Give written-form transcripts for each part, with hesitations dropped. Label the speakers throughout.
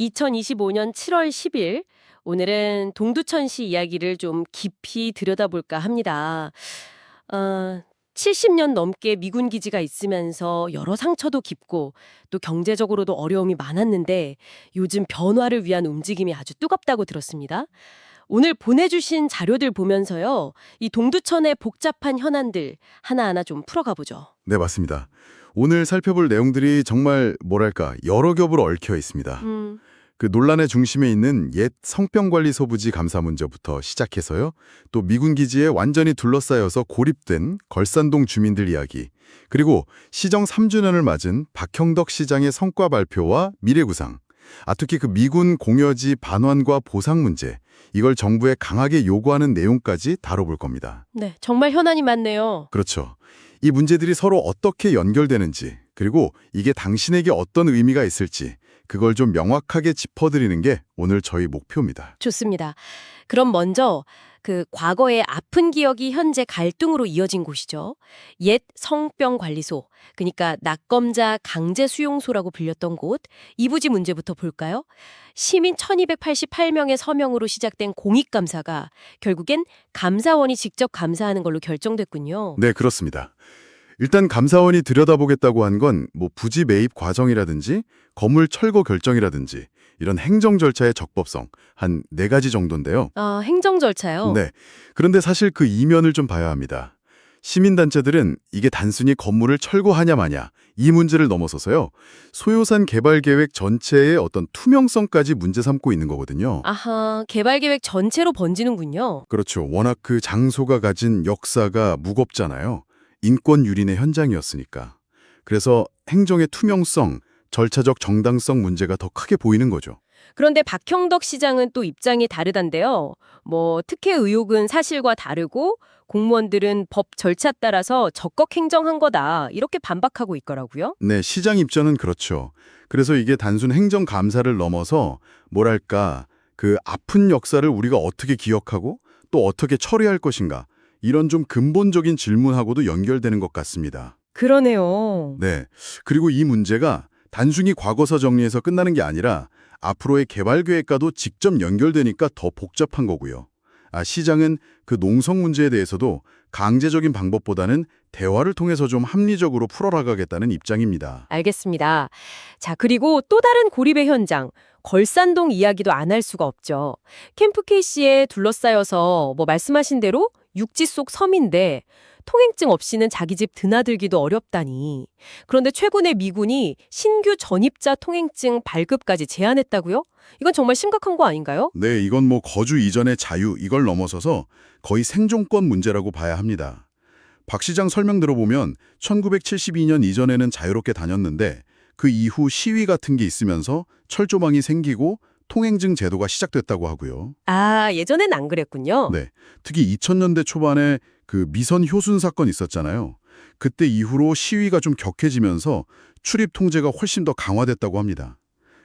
Speaker 1: 2025년 7월 10일, 오늘은 동두천시 이야기를 좀 깊이 들여다볼까 합니다. 70년 넘게 미군 기지가 있으면서 여러 상처도 깊고 또 경제적으로도 어려움이 많았는데 요즘 변화를 위한 움직임이 아주 뜨겁다고 들었습니다. 오늘 보내주신 자료들 보면서요, 이 동두천의 복잡한 현안들 하나하나 좀 풀어가 보죠.
Speaker 2: 네, 맞습니다. 오늘 살펴볼 내용들이 정말 뭐랄까 여러 겹으로 얽혀 있습니다. 그 논란의 중심에 있는 옛 성병관리소 부지 감사 문제부터 시작해서요. 또 미군 기지에 완전히 둘러싸여서 고립된 걸산동 주민들 이야기, 그리고 시정 3주년을 맞은 박형덕 시장의 성과 발표와 미래구상, 특히 그 미군 공여지 반환과 보상 문제, 이걸 정부에 강하게 요구하는 내용까지 다뤄볼 겁니다.
Speaker 1: 네, 정말 현안이 많네요.
Speaker 2: 그렇죠. 이 문제들이 서로 어떻게 연결되는지, 그리고 이게 당신에게 어떤 의미가 있을지 그걸 좀 명확하게 짚어드리는 게 오늘 저희 목표입니다.
Speaker 1: 좋습니다. 그럼 먼저 그 과거의 아픈 기억이 현재 갈등으로 이어진 곳이죠. 옛 성병관리소, 그러니까 낙검자 강제수용소라고 불렸던 곳, 이 부지 문제부터 볼까요? 시민 1288명의 서명으로 시작된 공익감사가 결국엔 감사원이 직접 감사하는 걸로 결정됐군요.
Speaker 2: 네, 그렇습니다. 일단 감사원이 들여다보겠다고 한 건 부지 매입 과정이라든지 건물 철거 결정이라든지 이런 행정 절차의 적법성 한 4가지 정도인데요.
Speaker 1: 아, 행정 절차요?
Speaker 2: 네. 그런데 사실 그 이면을 좀 봐야 합니다. 시민단체들은 이게 단순히 건물을 철거하냐 마냐 이 문제를 넘어서서요. 소요산 개발계획 전체의 어떤 투명성까지 문제 삼고 있는 거거든요.
Speaker 1: 아하, 개발계획 전체로 번지는군요.
Speaker 2: 그렇죠. 워낙 그 장소가 가진 역사가 무겁잖아요. 인권 유린의 현장이었으니까. 그래서 행정의 투명성, 절차적 정당성 문제가 더 크게 보이는 거죠.
Speaker 1: 그런데 박형덕 시장은 또 입장이 다르단데요. 특혜 의혹은 사실과 다르고 공무원들은 법 절차 따라서 적극 행정한 거다. 이렇게 반박하고 있더라고요.
Speaker 2: 네, 시장 입장은 그렇죠. 그래서 이게 단순 행정 감사를 넘어서 뭐랄까 그 아픈 역사를 우리가 어떻게 기억하고 또 어떻게 처리할 것인가 이런 좀 근본적인 질문하고도 연결되는 것 같습니다.
Speaker 1: 그러네요.
Speaker 2: 네, 그리고 이 문제가 단순히 과거사 정리해서 끝나는 게 아니라 앞으로의 개발 계획과도 직접 연결되니까 더 복잡한 거고요. 시장은 그 농성 문제에 대해서도 강제적인 방법보다는 대화를 통해서 좀 합리적으로 풀어나가겠다는 입장입니다.
Speaker 1: 알겠습니다. 자, 그리고 또 다른 고립의 현장, 걸산동 이야기도 안 할 수가 없죠. 캠프 KC에 둘러싸여서 말씀하신 대로 육지 속 섬인데 통행증 없이는 자기 집 드나들기도 어렵다니. 그런데 최근에 미군이 신규 전입자 통행증 발급까지 제한했다고요? 이건 정말 심각한 거 아닌가요?
Speaker 2: 네, 이건 거주 이전의 자유 이걸 넘어서서 거의 생존권 문제라고 봐야 합니다. 박 시장 설명 들어보면 1972년 이전에는 자유롭게 다녔는데 그 이후 시위 같은 게 있으면서 철조망이 생기고 통행증 제도가 시작됐다고 하고요.
Speaker 1: 아, 예전엔 안 그랬군요.
Speaker 2: 네, 특히 2000년대 초반에 그 미선 효순 사건 있었잖아요. 그때 이후로 시위가 좀 격해지면서 출입 통제가 훨씬 더 강화됐다고 합니다.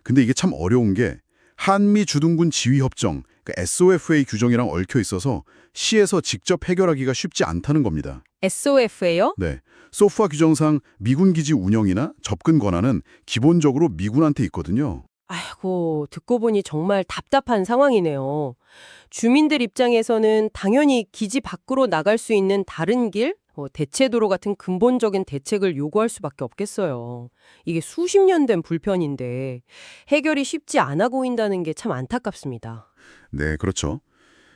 Speaker 2: 근데 이게 참 어려운 게 한미 주둔군 지휘협정, 그러니까 SOFA 규정이랑 얽혀 있어서 시에서 직접 해결하기가 쉽지 않다는 겁니다.
Speaker 1: SOF예요?
Speaker 2: 네, 소파 규정상 미군 기지 운영이나 접근 권한은 기본적으로 미군한테 있거든요.
Speaker 1: 아이고, 듣고 보니 정말 답답한 상황이네요. 주민들 입장에서는 당연히 기지 밖으로 나갈 수 있는 다른 길, 대체도로 같은 근본적인 대책을 요구할 수밖에 없겠어요. 이게 수십 년 된 불편인데 해결이 쉽지 않아 보인다는 게 참 안타깝습니다.
Speaker 2: 네, 그렇죠.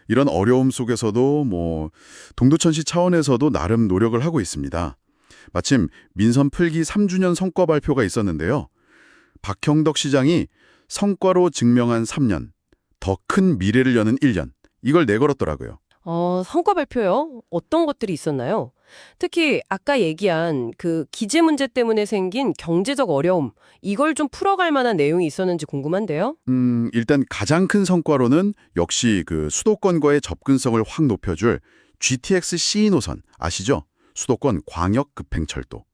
Speaker 2: 이런 어려움 속에서도 동두천시 차원에서도 나름 노력을 하고 있습니다. 마침 민선 풀기 3주년 성과 발표가 있었는데요. 박형덕 시장이 성과로 증명한 3년, 더 큰 미래를 여는 1년, 이걸 내걸었더라고요.
Speaker 1: 성과 발표요? 어떤 것들이 있었나요? 특히 아까 얘기한 그 기재 문제 때문에 생긴 경제적 어려움, 이걸 좀 풀어갈 만한 내용이 있었는지 궁금한데요.
Speaker 2: 일단 가장 큰 성과로는 역시 그 수도권과의 접근성을 확 높여줄 GTX-C 노선 아시죠? 수도권 광역 급행철도.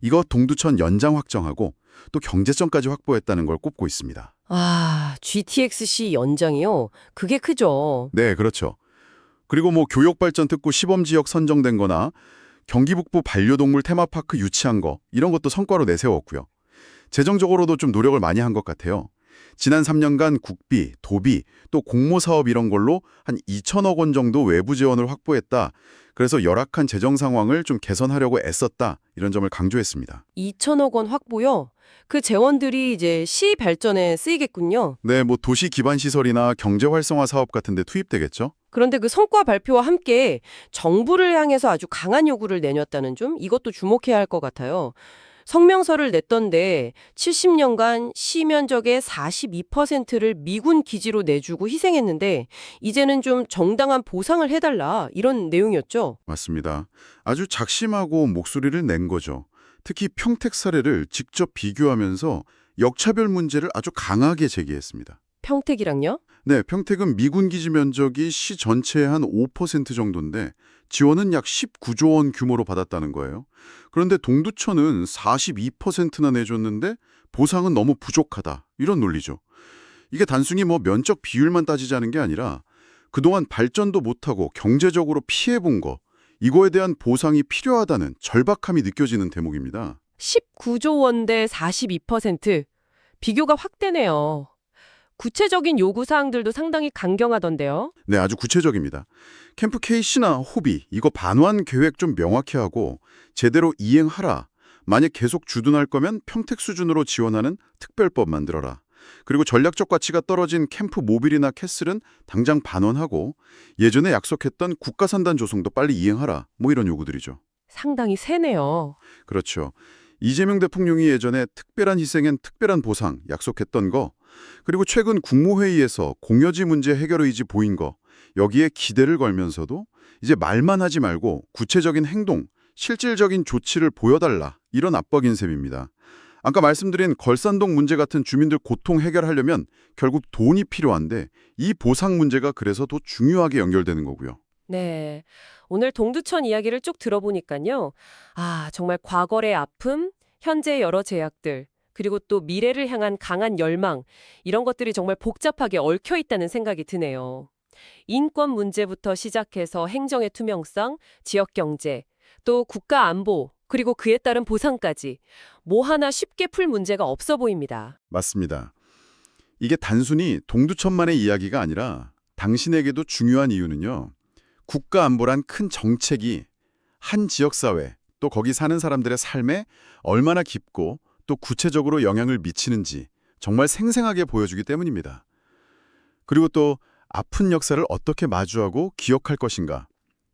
Speaker 2: 이거 동두천 연장 확정하고 또 경제성까지 확보했다는 걸 꼽고 있습니다.
Speaker 1: 아, GTX-C 연장이요? 그게 크죠.
Speaker 2: 네, 그렇죠. 그리고 교육발전 특구 시범지역 선정된 거나 경기 북부 반려동물 테마파크 유치한 거 이런 것도 성과로 내세웠고요. 재정적으로도 좀 노력을 많이 한 것 같아요. 지난 3년간 국비, 도비, 또 공모사업 이런 걸로 한 2천억 원 정도 외부 지원을 확보했다. 그래서 열악한 재정 상황을 좀 개선하려고 애썼다. 이런 점을 강조했습니다.
Speaker 1: 2천억 원 확보요? 그 재원들이 이제 시 발전에 쓰이겠군요.
Speaker 2: 네, 뭐 도시 기반 시설이나 경제 활성화 사업 같은 데 투입되겠죠?
Speaker 1: 그런데 그 성과 발표와 함께 정부를 향해서 아주 강한 요구를 내녔다는 점, 이것도 주목해야 할 것 같아요. 성명서를 냈던데 70년간 시 면적의 42%를 미군 기지로 내주고 희생했는데 이제는 좀 정당한 보상을 해달라 이런 내용이었죠.
Speaker 2: 맞습니다. 아주 작심하고 목소리를 낸 거죠. 특히 평택 사례를 직접 비교하면서 역차별 문제를 아주 강하게 제기했습니다.
Speaker 1: 평택이랑요?
Speaker 2: 네, 평택은 미군 기지 면적이 시 전체의 한 5% 정도인데 지원은 약 19조 원 규모로 받았다는 거예요. 그런데 동두천은 42%나 내줬는데 보상은 너무 부족하다. 이런 논리죠. 이게 단순히 뭐 면적 비율만 따지자는 게 아니라 그동안 발전도 못하고 경제적으로 피해본 거, 이거에 대한 보상이 필요하다는 절박함이 느껴지는 대목입니다.
Speaker 1: 19조 원 대 42%. 비교가 확 되네요. 구체적인 요구 사항들도 상당히 강경하던데요.
Speaker 2: 네, 아주 구체적입니다. 캠프 K씨나 호비, 이거 반환 계획 좀 명확히 하고 제대로 이행하라. 만약 계속 주둔할 거면 평택 수준으로 지원하는 특별법 만들어라. 그리고 전략적 가치가 떨어진 캠프 모빌이나 캐슬은 당장 반환하고 예전에 약속했던 국가산단 조성도 빨리 이행하라. 뭐 이런 요구들이죠.
Speaker 1: 상당히 세네요.
Speaker 2: 그렇죠. 이재명 대통령이 예전에 특별한 희생엔 특별한 보상 약속했던 거, 그리고 최근 국무회의에서 공여지 문제 해결 의지 보인 거, 여기에 기대를 걸면서도 이제 말만 하지 말고 구체적인 행동, 실질적인 조치를 보여달라, 이런 압박인 셈입니다. 아까 말씀드린 걸산동 문제 같은 주민들 고통 해결하려면 결국 돈이 필요한데 이 보상 문제가 그래서 더 중요하게 연결되는 거고요.
Speaker 1: 네. 오늘 동두천 이야기를 쭉 들어보니까요. 아, 정말 과거의 아픔, 현재의 여러 제약들, 그리고 또 미래를 향한 강한 열망, 이런 것들이 정말 복잡하게 얽혀 있다는 생각이 드네요. 인권 문제부터 시작해서 행정의 투명성, 지역 경제, 또 국가 안보, 그리고 그에 따른 보상까지 뭐 하나 쉽게 풀 문제가 없어 보입니다.
Speaker 2: 맞습니다. 이게 단순히 동두천만의 이야기가 아니라 당신에게도 중요한 이유는요. 국가 안보란 큰 정책이 한 지역사회, 또 거기 사는 사람들의 삶에 얼마나 깊고 또 구체적으로 영향을 미치는지 정말 생생하게 보여주기 때문입니다. 그리고 또 아픈 역사를 어떻게 마주하고 기억할 것인가,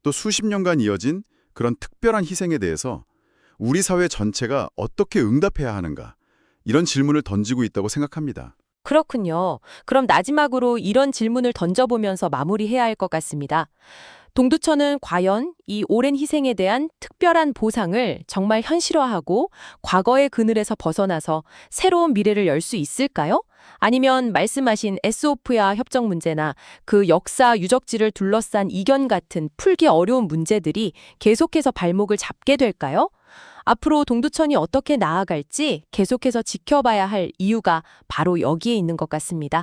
Speaker 2: 또 수십 년간 이어진 그런 특별한 희생에 대해서 우리 사회 전체가 어떻게 응답해야 하는가, 이런 질문을 던지고 있다고 생각합니다.
Speaker 3: 그렇군요. 그럼 마지막으로 이런 질문을 던져보면서 마무리해야 할 것 같습니다. 동두천은 과연 이 오랜 희생에 대한 특별한 보상을 정말 현실화하고 과거의 그늘에서 벗어나서 새로운 미래를 열 수 있을까요? 아니면 말씀하신 에스오프야 협정 문제나 그 역사 유적지를 둘러싼 이견 같은 풀기 어려운 문제들이 계속해서 발목을 잡게 될까요? 앞으로 동두천이 어떻게 나아갈지 계속해서 지켜봐야 할 이유가 바로 여기에 있는 것 같습니다.